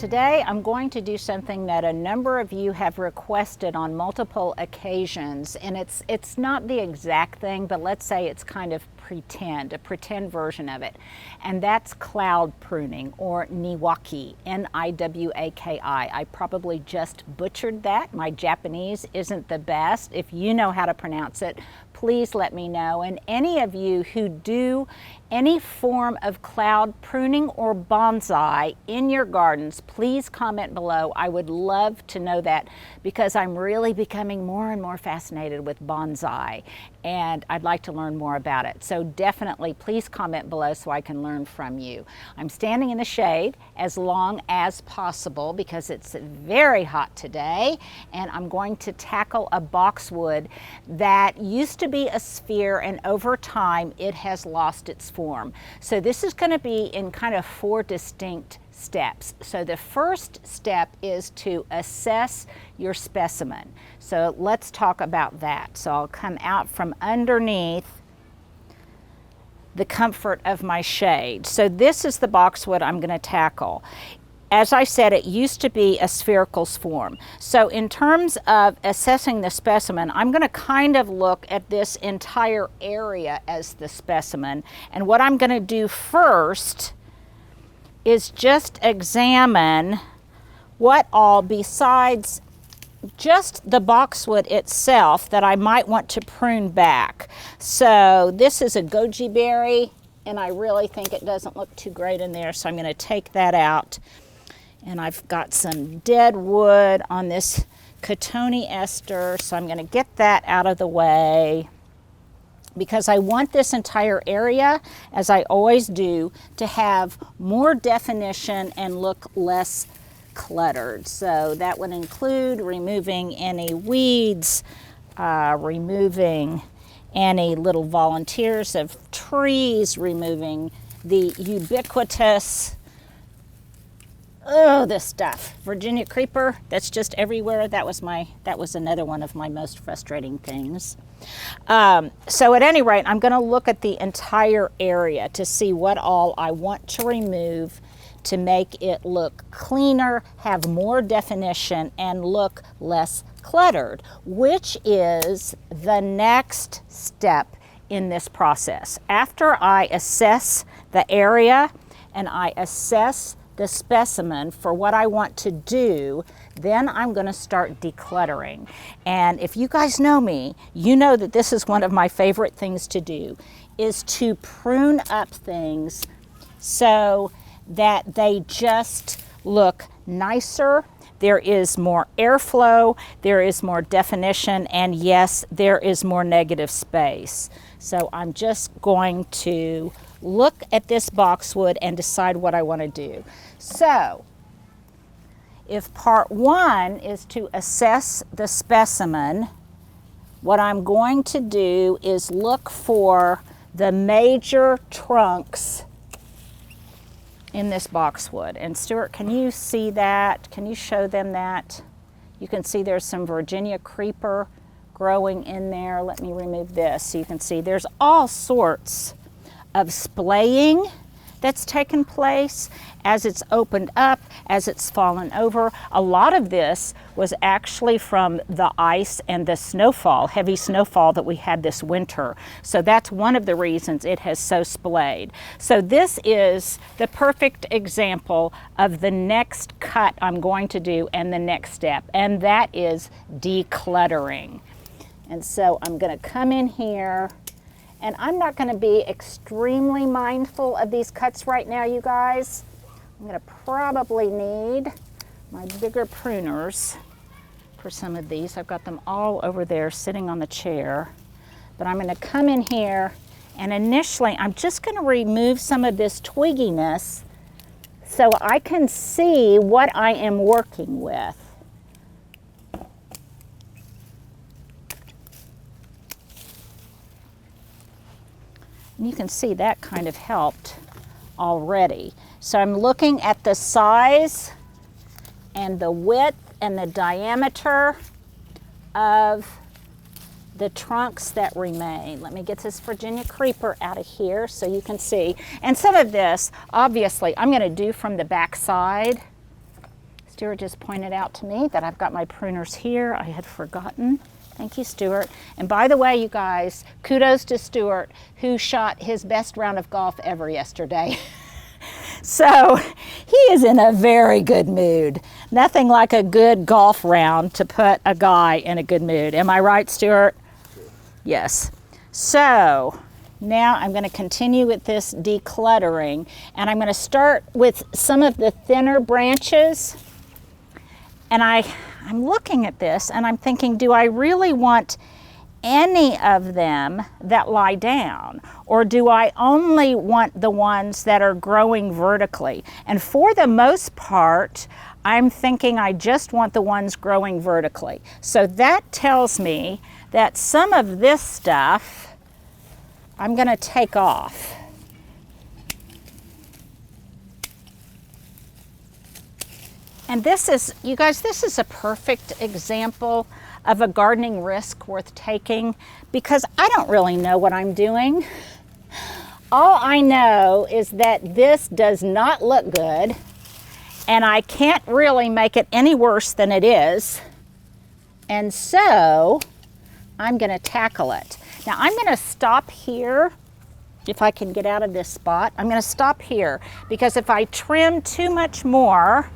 Today I'm going to do something that a number of you have requested on multiple occasions, and it's not the exact thing, but let's say it's kind of a pretend version of it, and that's cloud pruning, or Niwaki, N-I-W-A-K-I. I probably just butchered that. My Japanese isn't the best. If you know how to pronounce it, please let me know. And any of you who do any form of cloud pruning or bonsai in your gardens, please comment below. I would love to know that, because I'm really becoming more and more fascinated with bonsai, and I'd like to learn more about it. So definitely please comment below so I can learn from you. I'm standing in the shade as long as possible because it's very hot today, and I'm going to tackle a boxwood that used to be a sphere, and over time it has lost its form. So this is going to be in kind of 4 distinct steps. So the first step is to assess your specimen. So let's talk about that. So I'll come out from underneath the comfort of my shade. So this is the boxwood I'm going to tackle. As I said, it used to be a spherical form. So in terms of assessing the specimen, I'm going to kind of look at this entire area as the specimen. And what I'm going to do first is just examine what all, besides just the boxwood itself, that I might want to prune back. So this is a goji berry, and I really think it doesn't look too great in there, so I'm going to take that out. And I've got some dead wood on this Catoni ester, so I'm going to get that out of the way, because I want this entire area, as I always do, to have more definition and look less cluttered. So that would include removing any weeds, removing any little volunteers of trees, removing the ubiquitous, this stuff. Virginia creeper, that's just everywhere. That was another one of my most frustrating things. So at any rate, I'm going to look at the entire area to see what all I want to remove to make it look cleaner, have more definition, and look less cluttered, which is the next step in this process. After I assess the area and I assess the specimen for what I want to do, then I'm going to start decluttering. And if you guys know me, you know that this is one of my favorite things to do, is to prune up things so that they just look nicer. There is more airflow, there is more definition, and yes, there is more negative space. So I'm just going to look at this boxwood and decide what I want to do. So if part 1 is to assess the specimen, what I'm going to do is look for the major trunks in this boxwood. And Stuart, can you see that? Can you show them that? You can see there's some Virginia creeper growing in there. Let me remove this so you can see there's all sorts of splaying that's taken place as it's opened up, as it's fallen over. A lot of this was actually from the ice and the snowfall, heavy snowfall that we had this winter. So that's one of the reasons it has so splayed. So this is the perfect example of the next cut I'm going to do and the next step, and that is decluttering. And so I'm going to come in here, and I'm not going to be extremely mindful of these cuts right now, you guys. I'm going to probably need my bigger pruners for some of these. I've got them all over there sitting on the chair. But I'm going to come in here, and initially I'm just going to remove some of this twigginess so I can see what I am working with. And you can see that kind of helped already. So I'm looking at the size and the width and the diameter of the trunks that remain. Let me get this Virginia creeper out of here so you can see. And some of this, obviously, I'm going to do from the back side. Stuart just pointed out to me that I've got my pruners here. I had forgotten. Thank you, Stuart. And by the way, you guys, kudos to Stuart, who shot his best round of golf ever yesterday. So he is in a very good mood. Nothing like a good golf round to put a guy in a good mood. Am I right, Stuart? Sure. Yes. So now I'm going to continue with this decluttering, and I'm going to start with some of the thinner branches. And I'm looking at this and I'm thinking, do I really want any of them that lie down, or do I only want the ones that are growing vertically? And for the most part, I'm thinking I just want the ones growing vertically. So that tells me that some of this stuff I'm going to take off. And this is, you guys, this is a perfect example of a gardening risk worth taking, because I don't really know what I'm doing. All I know is that this does not look good, and I can't really make it any worse than it is. And so I'm going to tackle it. Now I'm going to stop here. If I can get out of this spot, I'm going to stop here, because if I trim too much more,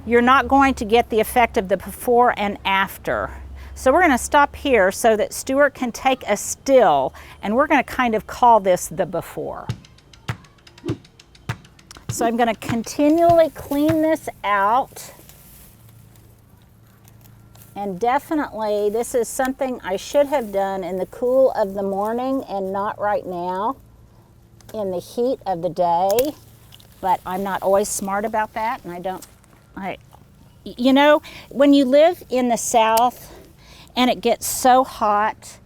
you're not going to get the effect of the before and after. So we're going to stop here so that Stuart can take a still, and we're going to kind of call this the before. So I'm going to continually clean this out. And definitely this is something I should have done in the cool of the morning and not right now in the heat of the day. But I'm not always smart about that, and you know, when you live in the South and it gets so hot,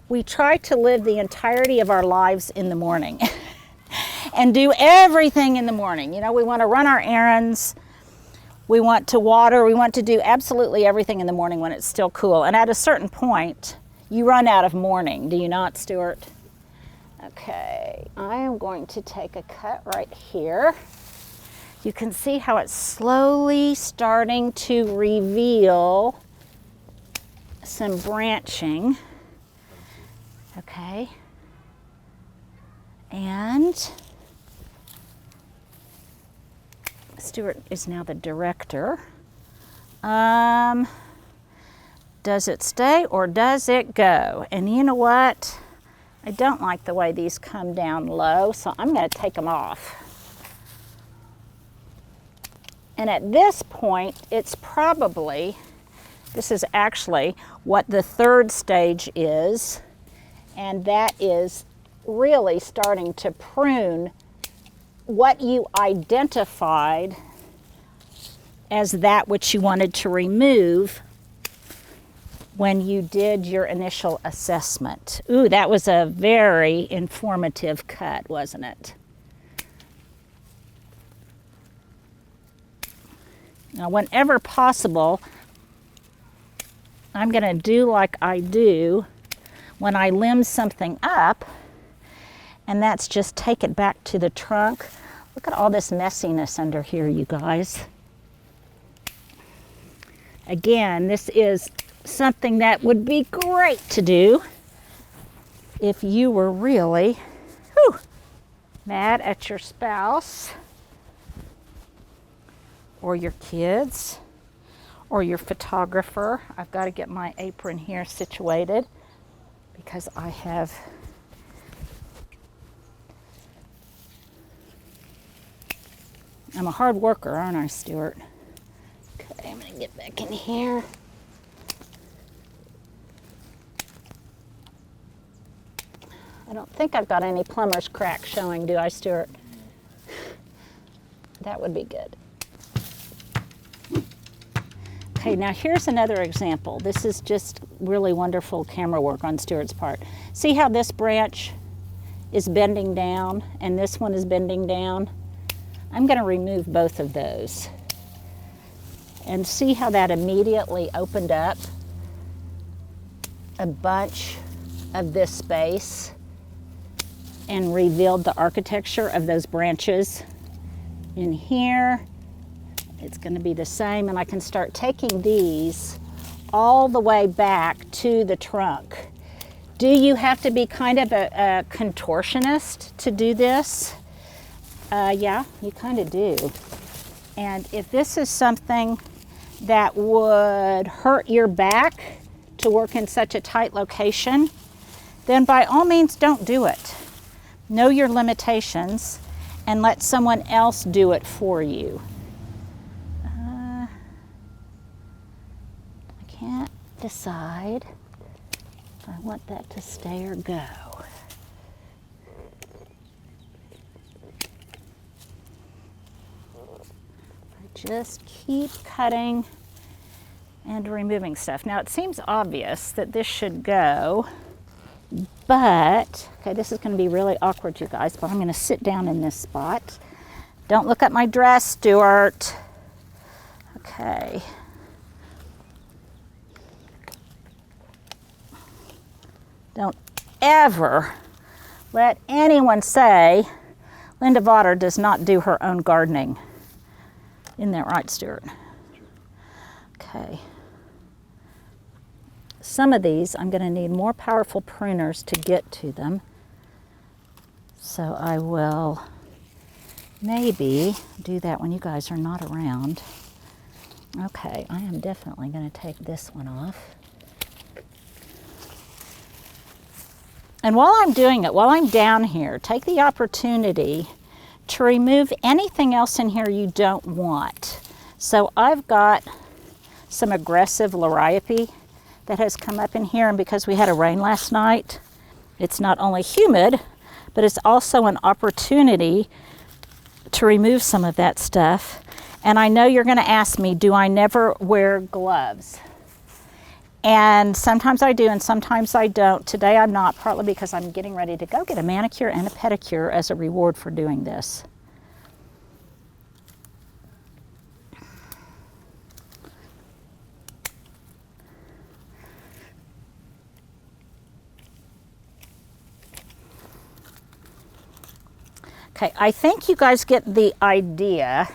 we try to live the entirety of our lives in the morning and do everything in the morning. You know, we want to run our errands, we want to water, we want to do absolutely everything in the morning when it's still cool. And at a certain point, you run out of morning, do you not, Stuart? Okay, I am going to take a cut right here. You can see how it's slowly starting to reveal some branching. Okay. And Stuart is now the director. Does it stay or does it go? And you know what? I don't like the way these come down low, so I'm going to take them off. And at this point, it's probably, this is actually what the third stage is, and that is really starting to prune what you identified as that which you wanted to remove when you did your initial assessment. Ooh, that was a very informative cut, wasn't it? Now, whenever possible, I'm going to do like I do when I limb something up, and that's just take it back to the trunk. Look at all this messiness under here, you guys. Again, this is something that would be great to do if you were really mad at your spouse or your kids or your photographer. I've got to get my apron here situated because I'm a hard worker, aren't I, Stuart? Okay, I'm going to get back in here. I don't think I've got any plumber's crack showing, do I, Stuart? That would be good. Okay, now here's another example. This is just really wonderful camera work on Stuart's part. See how this branch is bending down and this one is bending down? I'm going to remove both of those. And see how that immediately opened up a bunch of this space and revealed the architecture of those branches in here It's going to be the same, and I can start taking these all the way back to the trunk. Do you have to be kind of a contortionist to do this? Yeah, you kind of do. And if this is something that would hurt your back to work in such a tight location, then by all means don't do it. Know your limitations and let someone else do it for you. I can't decide if I want that to stay or go. Just keep cutting and removing stuff. Now it seems obvious that this should go, but, okay, this is going to be really awkward, you guys, but I'm going to sit down in this spot. Don't look at my dress, Stuart. Okay. Don't ever let anyone say Linda Vater does not do her own gardening. Isn't that right, Stuart? Okay. Some of these, I'm going to need more powerful pruners to get to them. So I will maybe do that when you guys are not around. Okay, I am definitely going to take this one off. And while I'm doing it, while I'm down here, take the opportunity to remove anything else in here you don't want. So I've got some aggressive liriope that has come up in here, and because we had a rain last night, it's not only humid, but it's also an opportunity to remove some of that stuff. And I know you're going to ask me, do I never wear gloves? And sometimes I do and sometimes I don't. Today I'm not, partly because I'm getting ready to go get a manicure and a pedicure as a reward for doing this. Okay, I think you guys get the idea.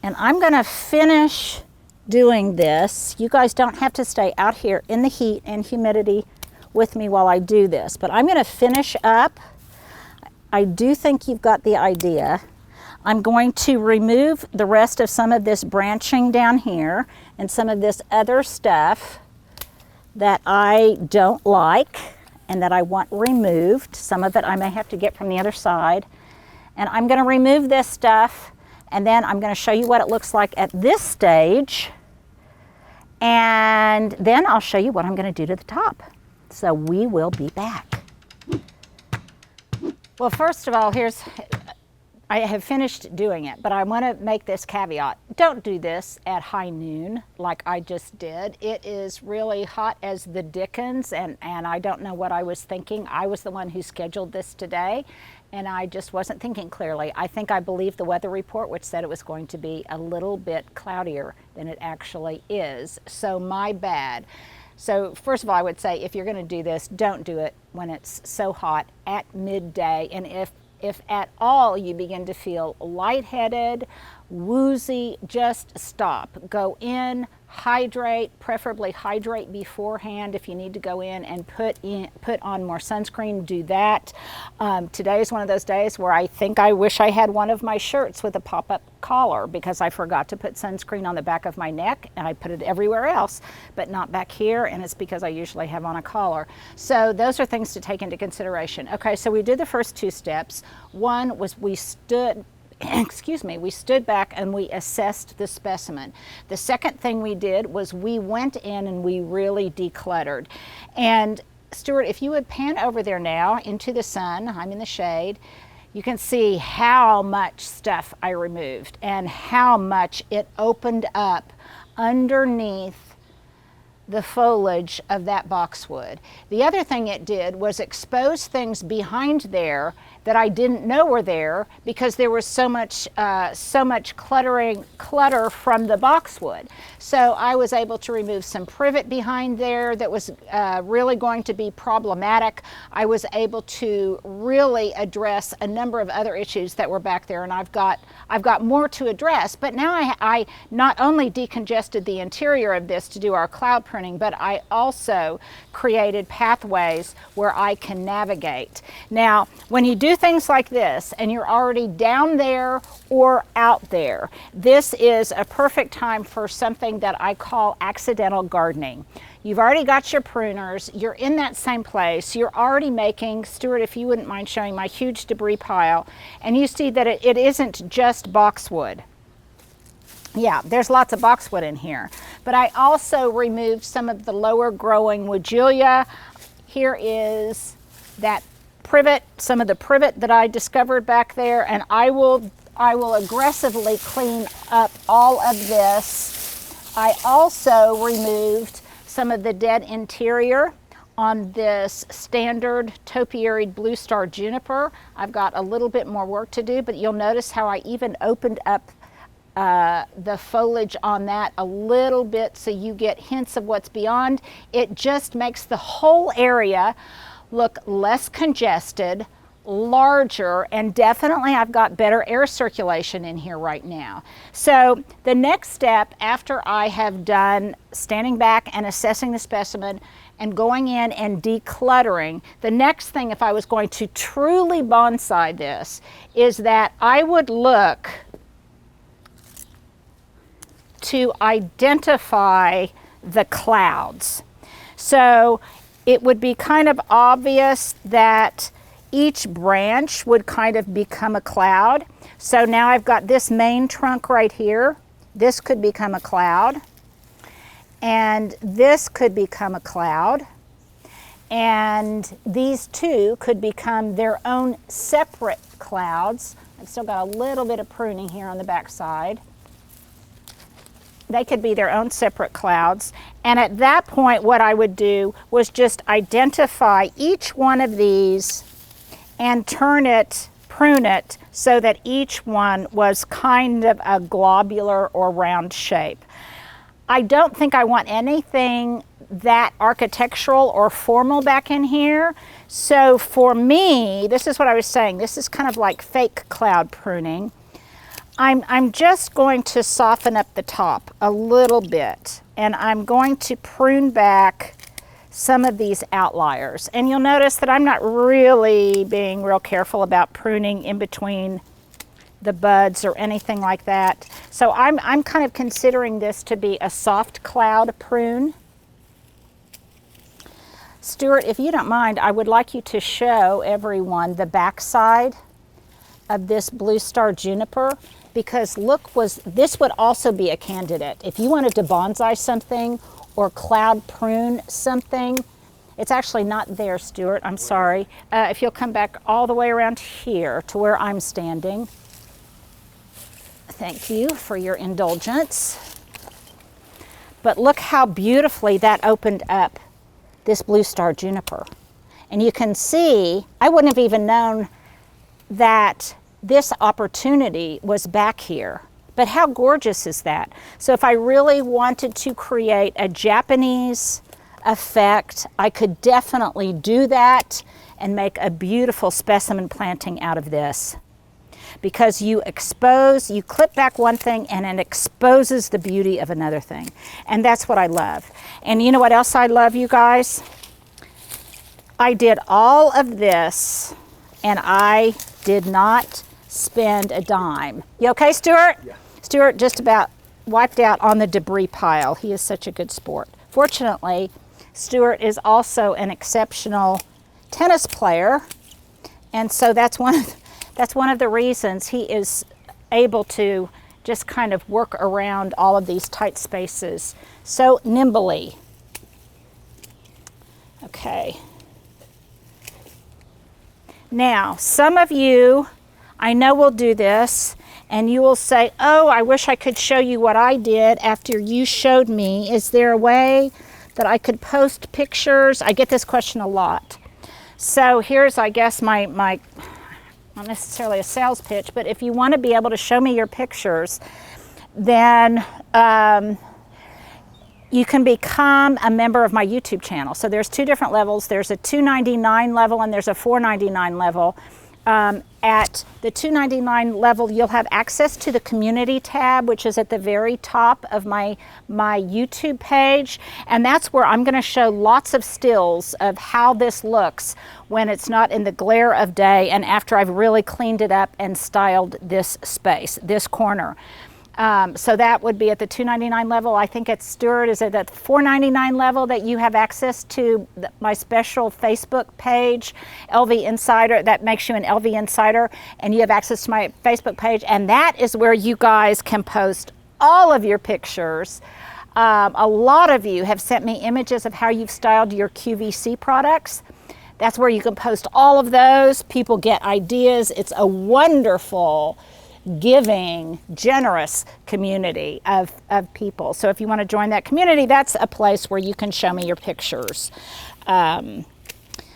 And I'm going to finish doing this. You guys don't have to stay out here in the heat and humidity with me while I do this, but I'm going to finish up. I do think you've got the idea. I'm going to remove the rest of some of this branching down here and some of this other stuff that I don't like and that I want removed. Some of it I may have to get from the other side. And I'm going to remove this stuff, and then I'm going to show you what it looks like at this stage. And then I'll show you what I'm going to do to the top. So we will be back. Well, first of all, I have finished doing it, but I want to make this caveat. Don't do this at high noon like I just did. It is really hot as the dickens, and I don't know what I was thinking. I was the one who scheduled this today, and I just wasn't thinking clearly. I think I believed the weather report, which said it was going to be a little bit cloudier than it actually is. So my bad. So first of all, I would say if you're going to do this, don't do it when it's so hot at midday. And if at all you begin to feel lightheaded, woozy, just stop. Go in, hydrate, preferably hydrate beforehand. If you need to go in and put on more sunscreen, do that. Today is one of those days where I think I wish I had one of my shirts with a pop-up collar, because I forgot to put sunscreen on the back of my neck, and I put it everywhere else, but not back here, and it's because I usually have on a collar. So those are things to take into consideration. Okay, so we did the first two steps. One was we stood back and we assessed the specimen. The second thing we did was we went in and we really decluttered. And Stuart, if you would pan over there now into the sun, I'm in the shade, you can see how much stuff I removed and how much it opened up underneath the foliage of that boxwood. The other thing it did was expose things behind there that I didn't know were there because there was so much clutter from the boxwood. So I was able to remove some privet behind there that was really going to be problematic. I was able to really address a number of other issues that were back there, and I've got more to address. But now I not only decongested the interior of this to do our cloud pruning, but I also created pathways where I can navigate. Now, when you do things like this and you're already down there or out there, this is a perfect time for something that I call accidental gardening. You've already got your pruners, you're in that same place, you're already making, Stuart, if you wouldn't mind showing my huge debris pile, and you see that it isn't just boxwood. Yeah, there's lots of boxwood in here, but I also removed some of the lower growing woodgelia. Here is that privet, some of the privet that I discovered back there, and I will aggressively clean up all of this. I also removed some of the dead interior on this standard topiaried blue star juniper. I've got a little bit more work to do, but you'll notice how I even opened up the foliage on that a little bit so you get hints of what's beyond. It just makes the whole area look less congested, larger, and definitely I've got better air circulation in here right now. So the next step after I have done standing back and assessing the specimen and going in and decluttering, the next thing, if I was going to truly bonsai this, is that I would look to identify the clouds. So it would be kind of obvious that each branch would kind of become a cloud. So now I've got this main trunk right here. This could become a cloud. And this could become a cloud. And these two could become their own separate clouds. I've still got a little bit of pruning here on the back side. They could be their own separate clouds. And at that point, what I would do was just identify each one of these and prune it so that each one was kind of a globular or round shape. I don't think I want anything that architectural or formal back in here. So for me, this is what I was saying, this is kind of like fake cloud pruning. I'm just going to soften up the top a little bit, and I'm going to prune back some of these outliers. And you'll notice that I'm not really being real careful about pruning in between the buds or anything like that. So I'm kind of considering this to be a soft cloud prune. Stuart, if you don't mind, I would like you to show everyone the backside of this blue star juniper, because look, this would also be a candidate. If you wanted to bonsai something or cloud prune something, it's actually not there, Stuart, I'm sorry. If you'll come back all the way around here to where I'm standing. Thank you for your indulgence. But look how beautifully that opened up this blue star juniper. And you can see, I wouldn't have even known that this opportunity was back here. But how gorgeous is that? So if I really wanted to create a Japanese effect, I could definitely do that and make a beautiful specimen planting out of this. Because you clip back one thing and it exposes the beauty of another thing. And that's what I love. And you know what else I love, you guys? I did all of this and I did not spend a dime. You okay, Stuart? Yeah. Stuart just about wiped out on the debris pile. He is such a good sport. Fortunately, Stuart is also an exceptional tennis player, and so that's one of the reasons he is able to just kind of work around all of these tight spaces so nimbly. Okay. Now, some of you, I know, will do this, and you will say, oh, I wish I could show you what I did after you showed me. Is there a way that I could post pictures? I get this question a lot. So here's, I guess, my not necessarily a sales pitch, but if you want to be able to show me your pictures, then you can become a member of my YouTube channel. So there's 2 different levels. There's a $2.99 level and there's a $4.99 level. At the $2.99 level, you'll have access to the community tab, which is at the very top of my YouTube page. And that's where I'm going to show lots of stills of how this looks when it's not in the glare of day and after I've really cleaned it up and styled this space, this corner. So that would be at the $2.99 level. I think at Stuart is at the $4.99 level that you have access to my special Facebook page, LV Insider. That makes you an LV Insider, and you have access to my Facebook page, and that is where you guys can post all of your pictures. A lot of you have sent me images of how you've styled your QVC products. That's where you can post all of those. People get ideas. It's a wonderful, giving, generous community of people. So if you want to join that community, that's a place where you can show me your pictures.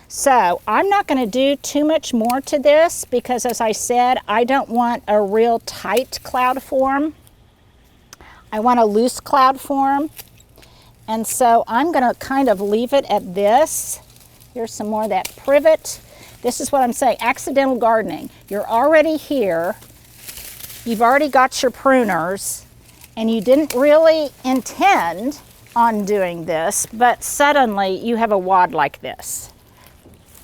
So I'm not going to do too much more to this because, as I said, I don't want a real tight cloud form. I want a loose cloud form. And so I'm going to kind of leave it at this. Here's some more of that privet. This is what I'm saying, accidental gardening. You're already here. You've already got your pruners, and you didn't really intend on doing this, but suddenly you have a wad like this.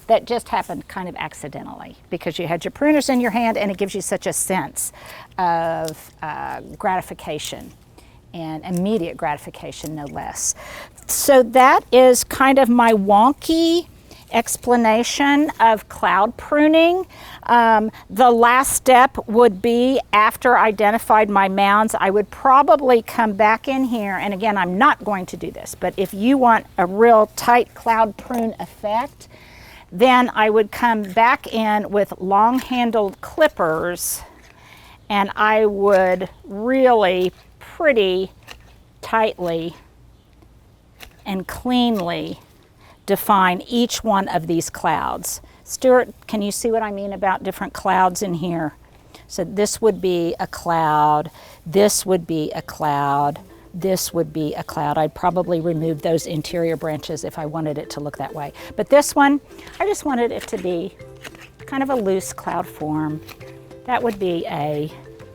That just happened kind of accidentally because you had your pruners in your hand, and it gives you such a sense of gratification, and immediate gratification, no less. So that is kind of my wonky explanation of cloud pruning. The last step would be, after I identified my mounds, I would probably come back in here, and again, I'm not going to do this, but if you want a real tight cloud prune effect, then I would come back in with long-handled clippers, and I would really pretty tightly and cleanly define each one of these clouds. Stuart, can you see what I mean about different clouds in here? So this would be a cloud, this would be a cloud, this would be a cloud. I'd probably remove those interior branches if I wanted it to look that way. But this one, I just wanted it to be kind of a loose cloud form. That would be a,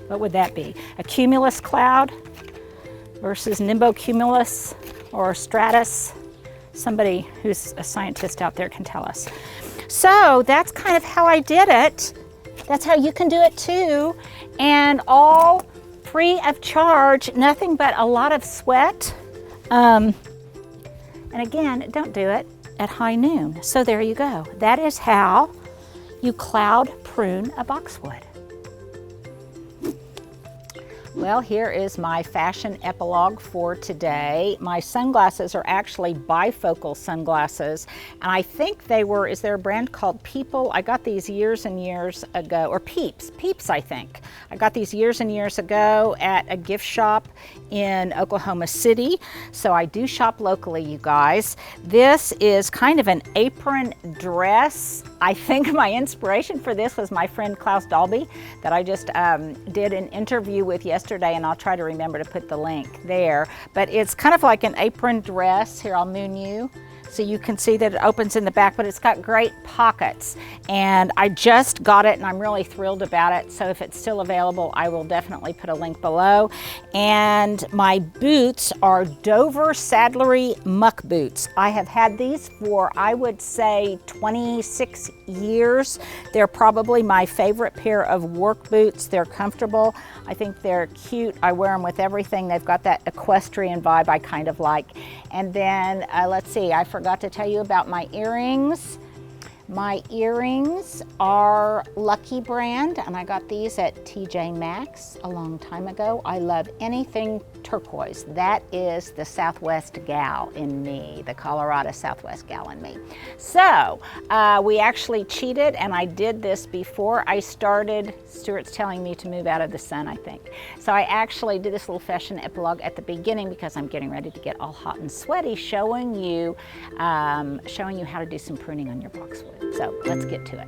what would that be? A cumulus cloud versus nimbocumulus or stratus. Somebody who's a scientist out there can tell us. So that's kind of how I did it. That's how you can do it too. And all free of charge, nothing but a lot of sweat. And again, don't do it at high noon. So there you go. That is how you cloud prune a boxwood. Well, here is my fashion epilogue for today. My sunglasses are actually bifocal sunglasses, and I think they were, is there a brand called People? I got these years and years ago, or Peeps I think. I got these years and years ago at a gift shop in Oklahoma City, so I do shop locally, you guys. This is kind of an apron dress. I think my inspiration for this was my friend Klaus Dalby that I just did an interview with yesterday, and I'll try to remember to put the link there. But it's kind of like an apron dress. Here, I'll moon you so you can see that it opens in the back, but it's got great pockets. And I just got it, and I'm really thrilled about it. So if it's still available, I will definitely put a link below. And my boots are Dover Saddlery Muck boots. I have had these for, I would say, 26 years. They're probably my favorite pair of work boots. They're comfortable. I think they're cute. I wear them with everything. They've got that equestrian vibe I kind of like. And then, let's see, I forgot to tell you about my earrings. My earrings are Lucky brand, and I got these at TJ Maxx a long time ago. I love anything turquoise. That is the Southwest gal in me, the Colorado Southwest gal in me. So we actually cheated, and I did this before I started. Stuart's telling me to move out of the sun, I think. So I actually did this little fashion epilogue at the beginning because I'm getting ready to get all hot and sweaty, showing you how to do some pruning on your boxwood. So let's get to it.